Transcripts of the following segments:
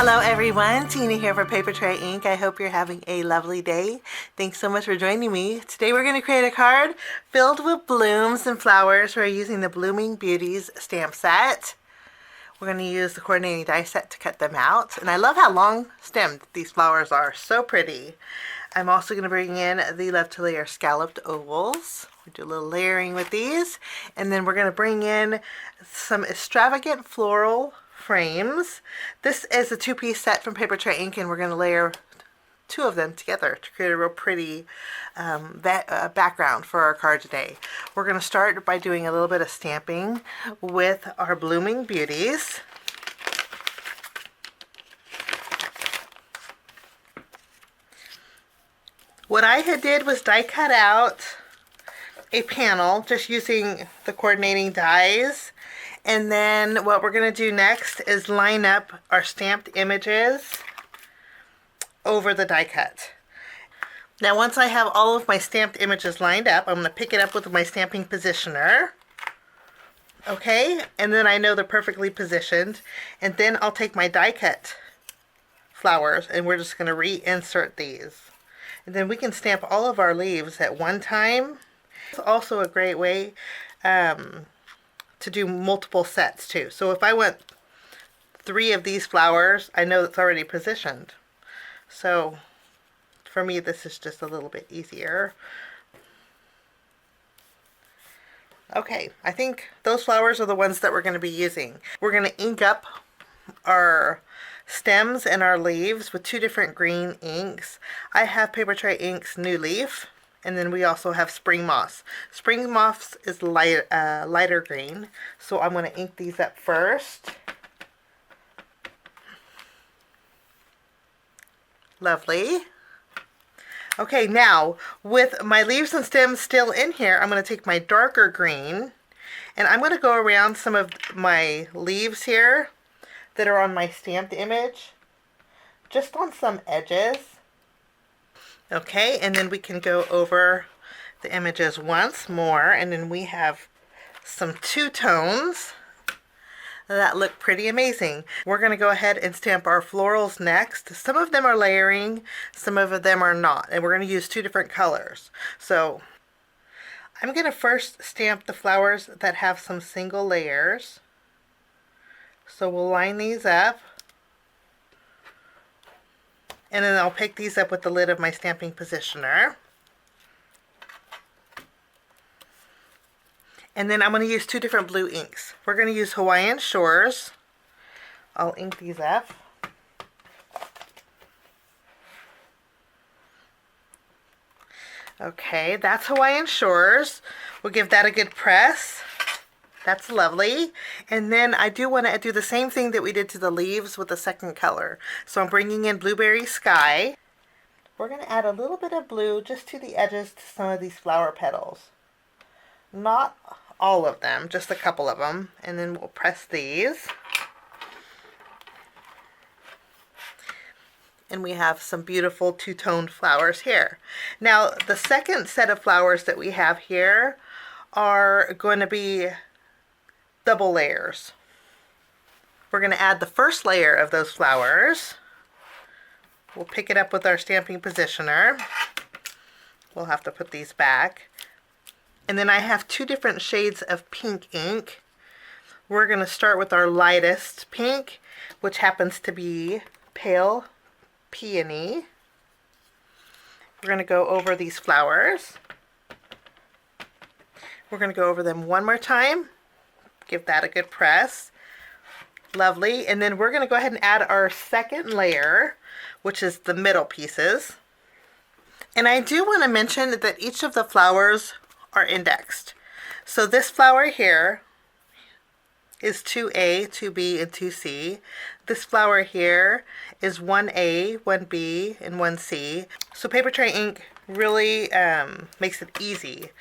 Hello everyone, Tina here for Papertrey Ink. I hope you're having a lovely day. Thanks so much for joining me. Today we're going to create a card filled with blooms and flowers. We're using the Blooming Beauties stamp set. We're going to use the coordinating die set to cut them out. And I love how long stemmed these flowers are. So pretty. I'm also going to bring in the Love to Layer Scalloped ovals. We do a little layering with these. And then we're going to bring in some Extravagant Floral frames. This is a two-piece set from Papertrey Ink, and we're going to layer two of them together to create a real pretty background for our card today. We're going to start by doing a little bit of stamping with our Blooming Beauties. What I did was die cut out a panel just using the coordinating dies. And then what we're going to do next is line up our stamped images over the die cut. Now once I have all of my stamped images lined up, I'm going to pick it up with my stamping positioner. Okay, and then I know they're perfectly positioned. And then I'll take my die cut flowers and we're just going to reinsert these. And then we can stamp all of our leaves at one time. It's also a great way to do multiple sets too. So if I want 3 of these flowers, I know it's already positioned. So for me, this is just a little bit easier. Okay, I think those flowers are the ones that we're going to be using. We're going to ink up our stems and our leaves with 2 different green inks. I have Papertrey Ink's New Leaf. And then we also have Spring Moss. Spring Moss is lighter green. So I'm going to ink these up first. Lovely. Okay, now with my leaves and stems still in here, I'm going to take my darker green. And I'm going to go around some of my leaves here that are on my stamped image. Just on some edges. Okay, and then we can go over the images once more, and then we have some two-tones that look pretty amazing. We're going to go ahead and stamp our florals next. Some of them are layering, some of them are not, and we're going to use 2 different colors. So I'm going to first stamp the flowers that have some single layers. So we'll line these up. And then I'll pick these up with the lid of my stamping positioner. And then I'm going to use 2 different blue inks. We're going to use Hawaiian Shores. I'll ink these up. Okay, that's Hawaiian Shores. We'll give that a good press. That's lovely. And then I do want to do the same thing that we did to the leaves with the second color. So I'm bringing in Blueberry Sky. We're going to add a little bit of blue just to the edges to some of these flower petals. Not all of them, just a couple of them. And then we'll press these. And we have some beautiful two-toned flowers here. Now the second set of flowers that we have here are going to be double layers. We're going to add the first layer of those flowers. We'll pick it up with our stamping positioner. We'll have to put these back. And then I have 2 different shades of pink ink. We're going to start with our lightest pink, which happens to be Pale Peony. We're going to go over these flowers. We're going to go over them one more time. Give that a good press. Lovely. And then we're going to go ahead and add our second layer, which is the middle pieces. And I do want to mention that each of the flowers are indexed. So this flower here is 2A, 2B, and 2C. This flower here is 1A, 1B, and 1C. So Papertrey Ink really makes it easy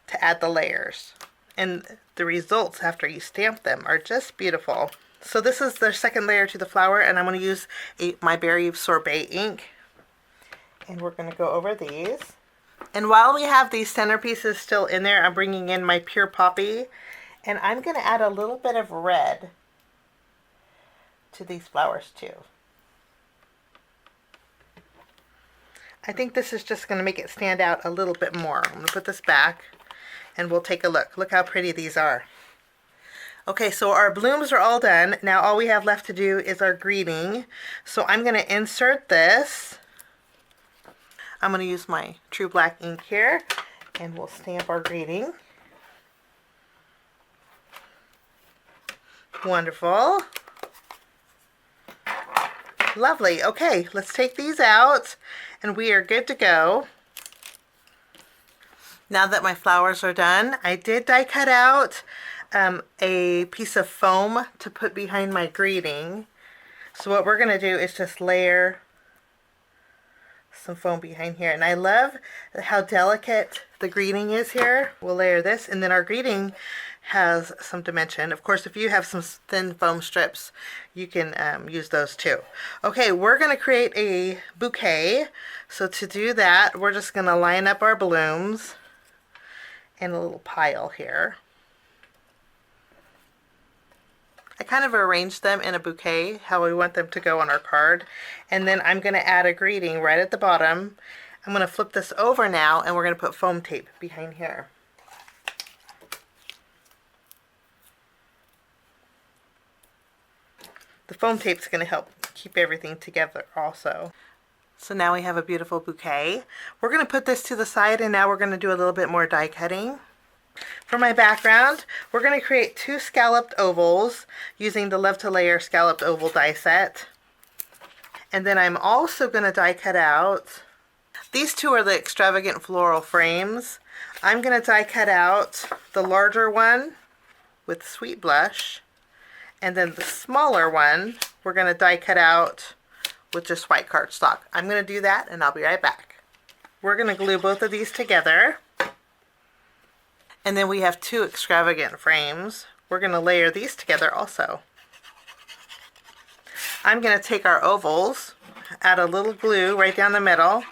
to add the layers. And the results after you stamp them are just beautiful. So this is the second layer to the flower, and I'm going to use my Berry Sorbet ink. And we're going to go over these. And while we have these centerpieces still in there, I'm bringing in my Pure Poppy. And I'm going to add a little bit of red to these flowers too. I think this is just going to make it stand out a little bit more. I'm going to put this back and we'll take a look. Look how pretty these are. Okay, so our blooms are all done. Now all we have left to do is our greeting. So I'm going to insert this. I'm going to use my True Black ink here and we'll stamp our greeting. Wonderful. Lovely. Okay, let's take these out and we are good to go. Now that my flowers are done, I did die cut out a piece of foam to put behind my greeting. So what we're going to do is just layer some foam behind here. And I love how delicate the greeting is here. We'll layer this, and then our greeting has some dimension. Of course, if you have some thin foam strips, you can use those too. Okay, we're going to create a bouquet. So to do that, we're just going to line up our blooms in a little pile here. I kind of arranged them in a bouquet, how we want them to go on our card. And then I'm going to add a greeting right at the bottom. I'm going to flip this over now and we're going to put foam tape behind here. The foam tape is going to help keep everything together also. So now we have a beautiful bouquet. We're going to put this to the side and now we're going to do a little bit more die cutting. For my background, we're going to create 2 scalloped ovals using the Love to Layer Scalloped Oval die set. And then I'm also going to die cut out, these 2 are the Extravagant Floral frames. I'm going to die cut out the larger one with Sweet Blush, and then the smaller one we're going to die cut out with just white cardstock. I'm going to do that and I'll be right back. We're going to glue both of these together. And then we have 2 extravagant frames. We're going to layer these together also. I'm going to take our ovals, add a little glue right down the middle,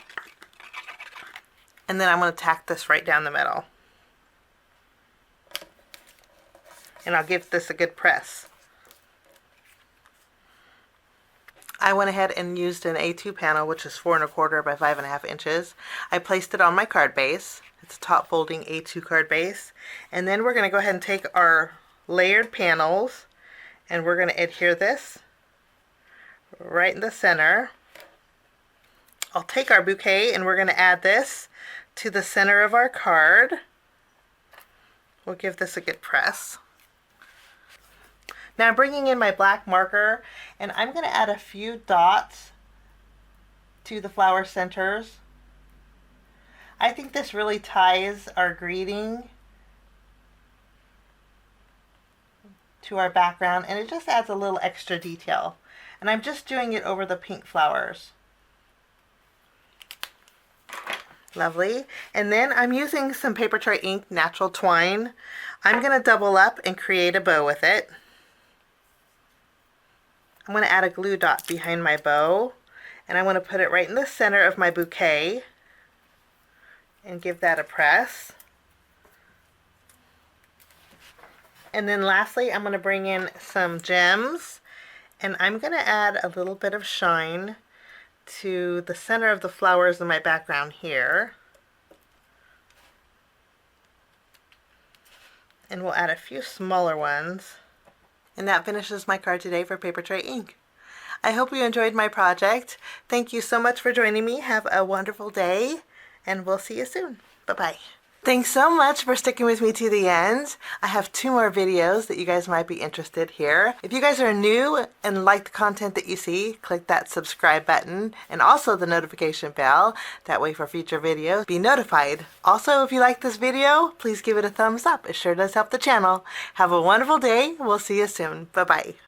and then I'm going to tack this right down the middle. And I'll give this a good press. I went ahead and used an A2 panel, which is 4 1/4 by 5 1/2 inches. I placed it on my card base. It's a top folding A2 card base. And then we're going to go ahead and take our layered panels and we're going to adhere this right in the center. I'll take our bouquet and we're going to add this to the center of our card. We'll give this a good press. Now I'm bringing in my black marker and I'm going to add a few dots to the flower centers. I think this really ties our greeting to our background and it just adds a little extra detail. And I'm just doing it over the pink flowers. Lovely. And then I'm using some Papertrey Ink Natural Twine. I'm going to double up and create a bow with it. I'm going to add a glue dot behind my bow and I want to put it right in the center of my bouquet and give that a press. And then lastly, I'm going to bring in some gems and I'm going to add a little bit of shine to the center of the flowers in my background here. And we'll add a few smaller ones. And that finishes my card today for Papertrey Ink. I hope you enjoyed my project. Thank you so much for joining me. Have a wonderful day, and we'll see you soon. Bye-bye. Thanks so much for sticking with me to the end. I have 2 more videos that you guys might be interested here. If you guys are new and like the content that you see, click that subscribe button and also the notification bell. That way for future videos, be notified. Also, if you like this video, please give it a thumbs up. It sure does help the channel. Have a wonderful day. We'll see you soon. Bye-bye.